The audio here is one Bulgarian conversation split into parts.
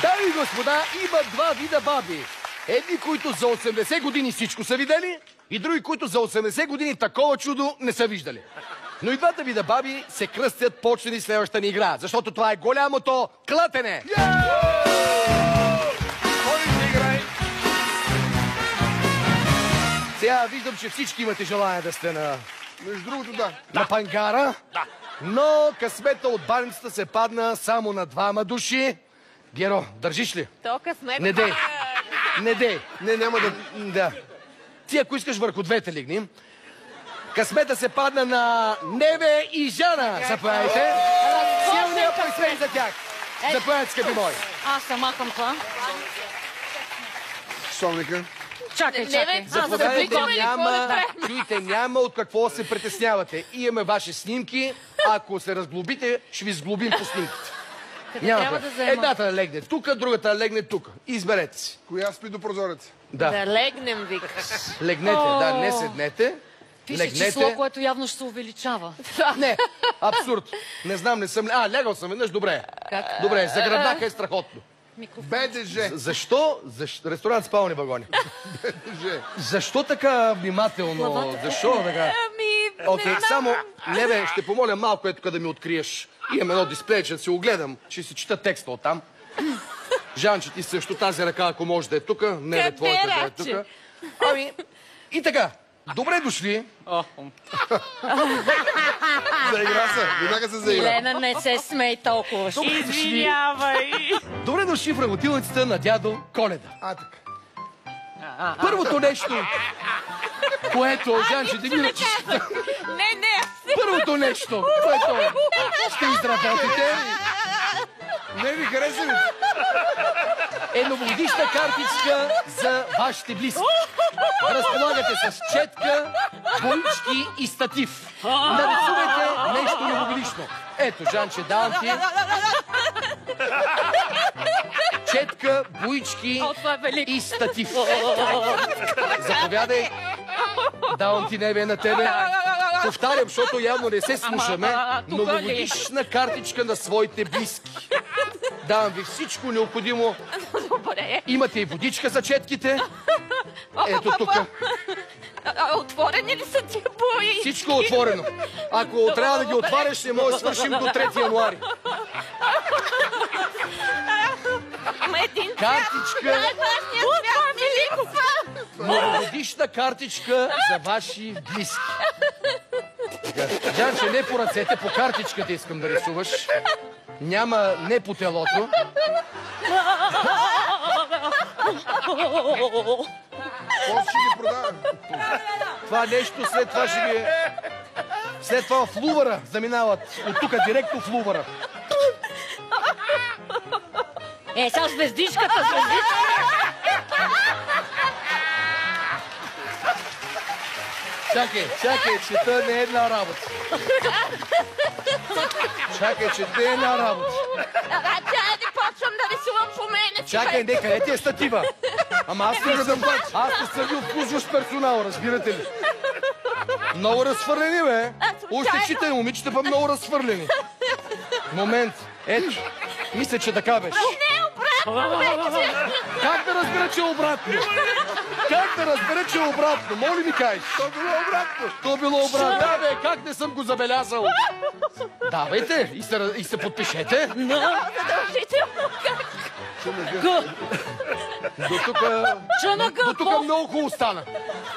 Дами и господа, има два вида баби. Едни, които за 80 години всичко са видели, и други, които за 80 години такова чудо не са виждали. Но и двата вида баби се кръстят почнали следващата ни игра, защото това е голямото клатене. Сега виждам, че всички имате желание да сте на... Между другото, да. На пангара. Да. Но късмета от баницата се падна само на двама души. Геро, държиш ли? То късмет. Не дей. Не дей. Не, няма да... Да. Ти, ако искаш, върху двете лигни. Късмета се падна на Неве и Жана. Заповядайте. Силни аплодисменти за тях. Заповядайте, скъпи мои. Аз сама към това. Сонника. Чакай. Заповядайте, чуйте, няма от какво се притеснявате. Имаме ваши снимки. Ако се разглобите, ще ви сглобим по снимките. Трябва да взема. Едната да легне тук, другата да легне тук. Изберете си. Коя спи до прозореца? Да. Да легнем, викаш. Легнете, да, не седнете. Пише число, което явно ще се увеличава. Не, абсурд. Не знам, не съм... лягал съм веднъж, добре. Как? Добре, за гръбнака е страхотно. БДЖ. Защо? Ресторант спални вагони. БДЖ. Защо така внимателно? Защо така? Окей, само, Неве, ще помоля малко тук да ми откриеш. Имам едно дисплей, че да си го гледам, ще си чета текста оттам. Жанче, ти също тази ръка, ако може да е тук, Неве, твоята да е тук. Ами, и така, добре дошли. Заигра се. Веднага се заигра. Елена, не се смей толкова. Извинявай. Добре дошли в работилницата на дядо Коледа. Така. Първото нещо, което, Жанче, да ми ръчиш... Не. Първото нещо, което ще изработите, Не ви хареса ли? е новогодишна картичка за вашите близки. Разполагате с четка, боички и статив. Нарисувайте нещо новогодишно. Ето, Жанче, давам ти. Четка, боички и статив. Заповядай. Давам ти, Неве, на тебе. Повтарям, защото явно не се слушаме. Новогодишна картичка на своите близки. Давам ви всичко необходимо. Добре. Имате и водичка за четките. Ето тук. Отворени ли са тия бои? Всичко е отворено. Ако трябва да ги отваряш, ще може да свършим до 3 януари. Картичка. Новогодишна картичка за ваши близки. Жанче, не по ръцете, по картичката искам да рисуваш. Няма не по телото. После ще ги продавам. Това нещо след това ще ги... След това в Лувъра заминават. От тук директно в Лувъра. Сега звездичката. Чакай, чета не е една работа. Чакай, че не е една работа. Чакай, почвам да рисувам по мене. Чакай, не, къде ти е статива? Ама аз не съм обслужващ персонал, разбирате ли? Много разхвърлени, бе. Още читай, момичета, па много разхвърлени. Момент. Ето, мисля, че така беше. Не, обратно вече. Как да разбера, че е обратно? Как да разбера, че е обратно? Моли ми кажеш. То било обратно. То било обратно. Да, бе, как не съм го забелязал? Давайте и се подпишете. Задължително. До тук много хубаво стана.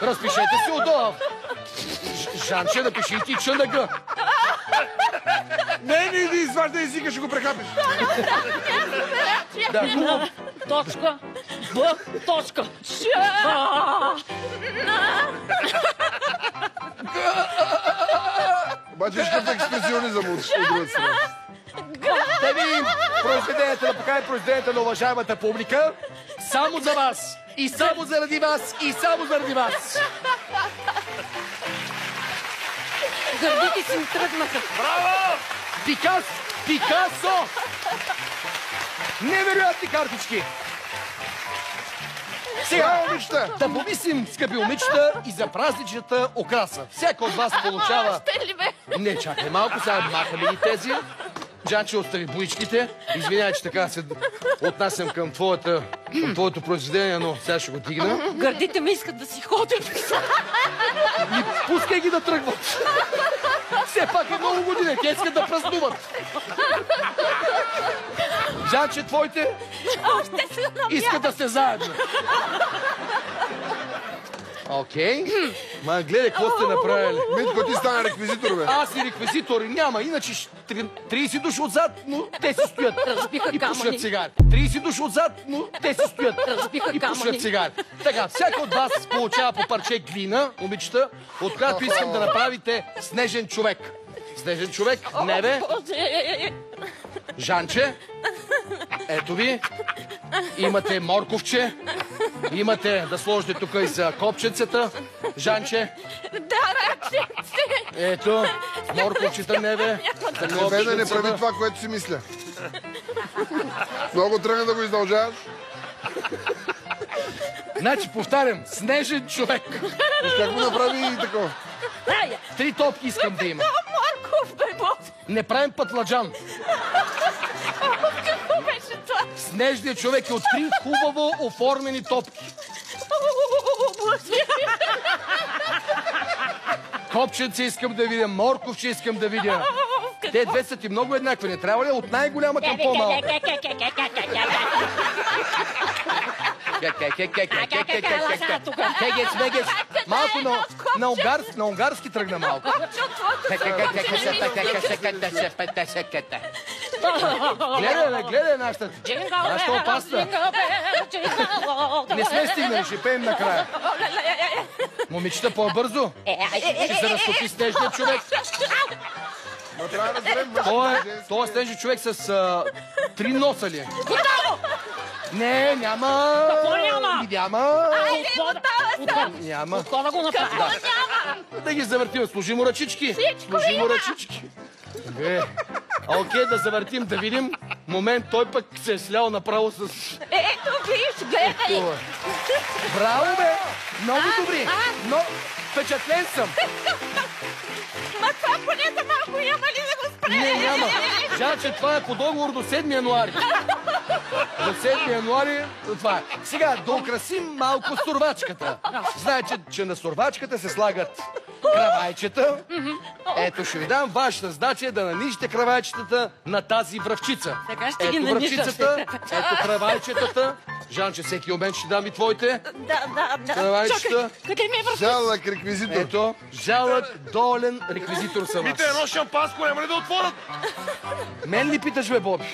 Разпишете се отдолу. Жанче, напиши и ти ЧНГ. Не изваждай езика, ще го прехапиш. Да, хубаво. Точка. Б. Точка. Обаче ще експресионизъм от другата страна. Да видим произведенията, да покажем произведенията на уважаемата публика. Само за вас. И само заради вас. И само заради вас. Гърдите си ми тръгнаха. Браво! Пикасо! Невероятни картички! Сега, момичета! Да помислим, скъпи момичета, и за празничната окраса. Всяка от вас получава... Ще ли бе? Не, чакай малко, сега махаме и тези. Джанче, остави буичките. Извинявай, че така се отнасям към твоето произведение, но сега ще го дигна. Гърдите ми искат да си ходят. И пускай ги да тръгват. Все пак е много години, те искат да празнуват. Жанче, твоите Още са на искат да сте заедно. Окей. Ма гледай, какво сте направили. Митко, ти стана реквизитор, бе. Аз и реквизитори няма, иначе 30 души отзад, но те си стоят. Разбиха И пушат камъни. цигари. 30 души отзад, но те си стоят. Разбиха И пушат камъни. цигари. Така, всяка от вас получава по парче глина, момичета, от която искам да направите снежен човек. Снежен човек, Неве, Боже! Жанче. Ето ви. Имате морковче. Имате да сложите тук и за копченцата. Жанче. Да, ръченце! Ето. Морковчета, Неве. За Неве да не прави копченцата. това, което си мисля. Много тръгна да го издължаваш. Значи, повтарям, снежен човек. Как го направи и такова? 3 топки искам да има. Морков, бе, Боже! Не правим пътладжан. Какво беше това? Снежният човек е от 3 хубаво оформени топки. Боже! Копченце искам да видя, морковче искам да видя. Те две са ти много еднакви. Не трябва ли от най-голяма към по-малка? Кегец, мегец. Малко на унгарски тръгна малко. Гледай нашата опасна. Не сме стигнали, ще пеем накрая. Момичета, по-бързо. Ще се разтопи снежният човек. Но трябва да разберем Той е снежен човек с 3 носа ли? Не, няма. Какво няма? Няма. Отхода Няма. да го направя. Да ги завъртим. Служи му ръчички. Служи му ръчички. Добре. Окей, да завъртим, да видим. Момент, той пък се е слял направо с... Ето, виж, гледай! Това. Браво, бе! Много добри! Но впечатлен съм. Ма това поне за малко няма ли да го спре? Не, няма. Жан, това е по договор до 7 януари. До 7 януари това е. Сега, да украсим малко сурвачката. Знаете, че на сурвачката се слагат кравайчета. Ето, ще ви дам вашата задача е да нанижите кравайчетата на тази връвчица. Така ще ги Ето нанижаш. връвчицата, ето кравайчетата. Жанче, всеки момент ще дам и твоите. Да. Кравайчета. Къде ми е върху? жалък реквизитор. Ето, жалък, долен реквизитор съм аз. Мите, едно шампанско няма ли да отворят? Мен ли питаш, бе, Боби?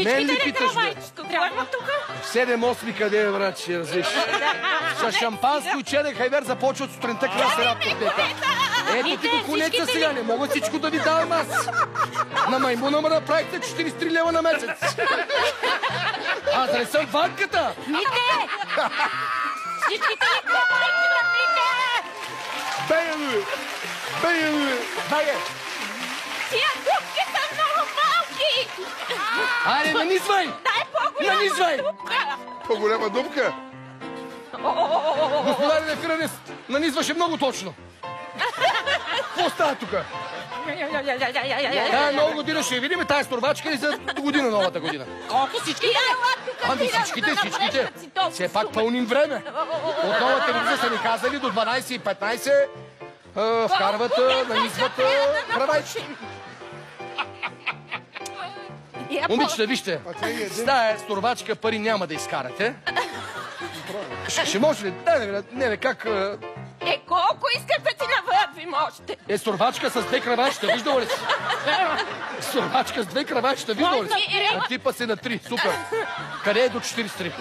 Мен ли питаш, бе? Трябва тук. 7-8 къде е, брат, ще развиш? С шампанско и черен хайвер започва от сутринта края се раптотека. Ето ти го конеца сега, не мога всичко да ви давам аз. На маймуна ме направихте 43 лева на месец. Аз не съм банката. Мите! Всичките ли копайки на Мите? Бей, бе! Дай, Тия дупки са много малки. айде, нанизвай! Дай по-голяма Нанизвай! дупка. По-голяма дупка. Господарин Ефиранис, нанизваше много точно. Какво става тук? Тая нова година ще видим тая сторбачка и за до година, новата година. Колко всички? Ами всичките. Все пак пълним време. От нова телевизия са ни казали до 12:15 вкарват, нанизват кравайчета. Момичета, вижте, с тая сторбачка пари няма да изкарате. Ще може ли? Не, как... Колко искате да ти навървим още? Сторбачка с 2 кравачета, виждала ли си? Сторбачка с 2 кравачета, виждала ли си? Типа се на 3, супер. Къде е до 43?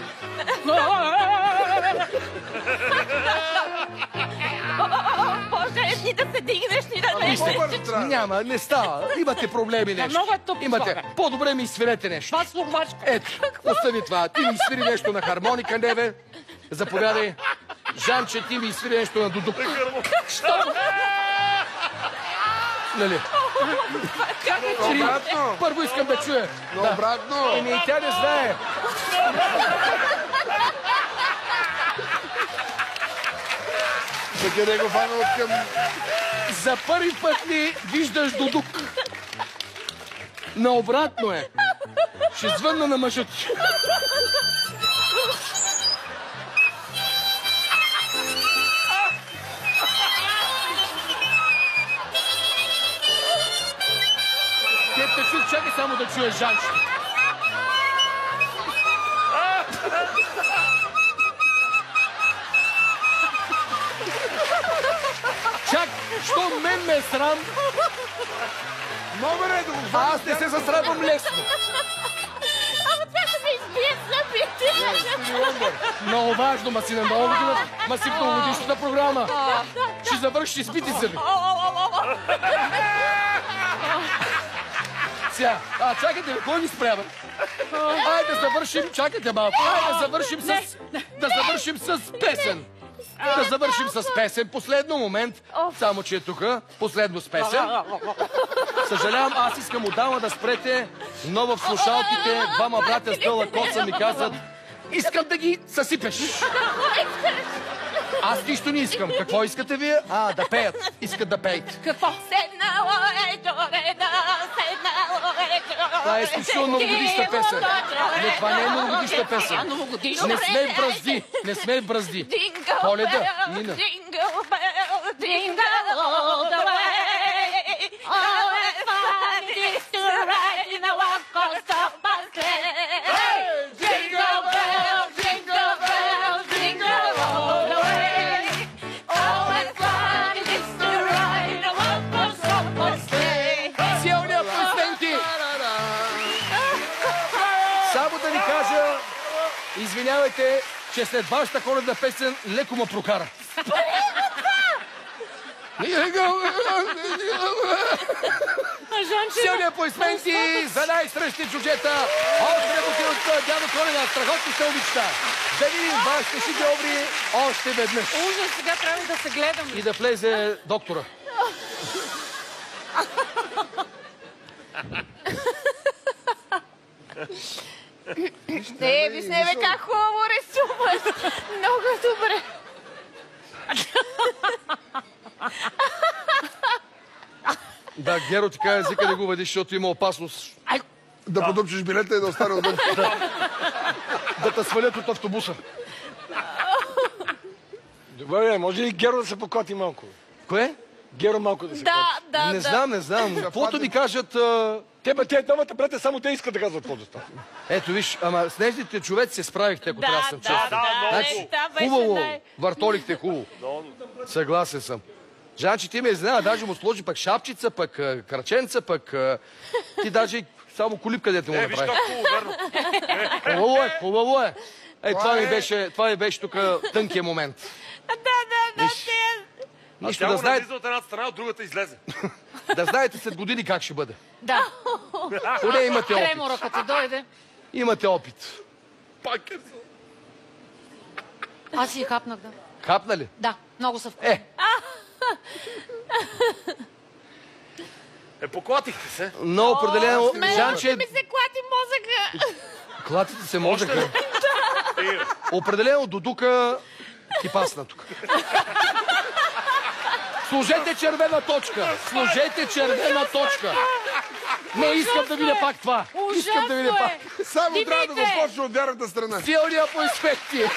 Боже, ни да се дигнеш, ни да не. Вижте, По-бързо трябва. няма, не става. Имате проблеми нещо. много е тъп Имате. това, бе. По-добре ми свирете нещо. Това сурвачка. Ето, остави това. Ти ми свири нещо на хармоника, Неве. Заповядай. Жанче, ти ми свири нещо на дудук. Нали? Обратно. Първо искам да чуя. Но обратно. Еми и тя не знае. За къде го фана от към... За първи път ли виждаш дудук? Наобратно е. Ще звънна на мъжът. Те чух, чакай само да чуеш Жанчето. Чак, що мен ме е срам, Мога ли да го аз не се засрамвам лесно. Ама това ще ме избие слабите. Много важно, ма си на многогодишната програма. Ще завършиш изпитите ви. Сега, чакайте, кой ни спрява? Айде да завършим, чакайте малко. Айде да завършим с песен. Да завършим с песен. Последно момент, само че е тук. Последно с песен. Съжалявам, аз искам отдавна да спрете, но в слушалките двама братя с дълъг коса ми казват: искам да ги съсипеш. Аз нищо не искам. Какво искате вие? Да пеят. Искат да пеят. Какво? Седнало е Джореда, седнало е Джореда. Това е изключително новогодишна песен. Но това не е новогодишна песен. Не сме в бразди. Не сме в бразди. Коледа, Нина. Jingle bell, jingle all the way. Oh, it's fun it is to ride in a one-horse open sleigh. Jingle bell, jingle all the way. Oh, it's fun it is to ride in a one-horse open sleigh. Силни аплодисменти! Само да ви кажа, извинявайте, че след вашата коледна песен леко ме прокара. Силни аплодисменти за най-срещни джуджета. Още бутилка дядо Коледа. Страхотни сте, обичта. Да видим вашите си добри още веднъж. Ужас, сега трябва да се гледам. И да влезе доктора. Виж, не бе, как хубаво рисуваш. Много добре. Да, Геро ти каза езика да го бъдеш, защото има опасност Да подупчиш билета и да остане отдъм. да те свалят от автобуса. Добре, може ли Геро да се покоти малко? Кое? Геро малко да се коти. Не знам. Каквото ми кажат... Те двамата братя, само те искат да казват по-доста. Ето виж, ама с нежните човеци се справихте, ако трябва да съм честен. Значи, беше хубаво, въртолихте хубаво. Съгласен съм. Жанче, ти ме изненада, даже му сложи пък шапчица, пък краченца, пък ти даже само колип където му направи. Виж как хубаво, верно. Хубаво е. Това ми беше тук тънкия момент. Нищо да знаете. От една страна, от другата излезе. Да знаете след години как ще бъде. Да. Поне имате опит. Тремора като дойде. Имате опит. Пак е. Аз си хапнах, да. Хапна ли? Да, много са вкусни. Поклатихте се. Но определено, Жанче... Ми се клати мозъка. Клатите се мозъка. Определено Дудука ти пасна тук. Сложете червена точка. Сложете червена точка. Не искам да видя пак това. Искам да видя пак. Само трябва да го почне от вярната страна. Силни аплодисменти.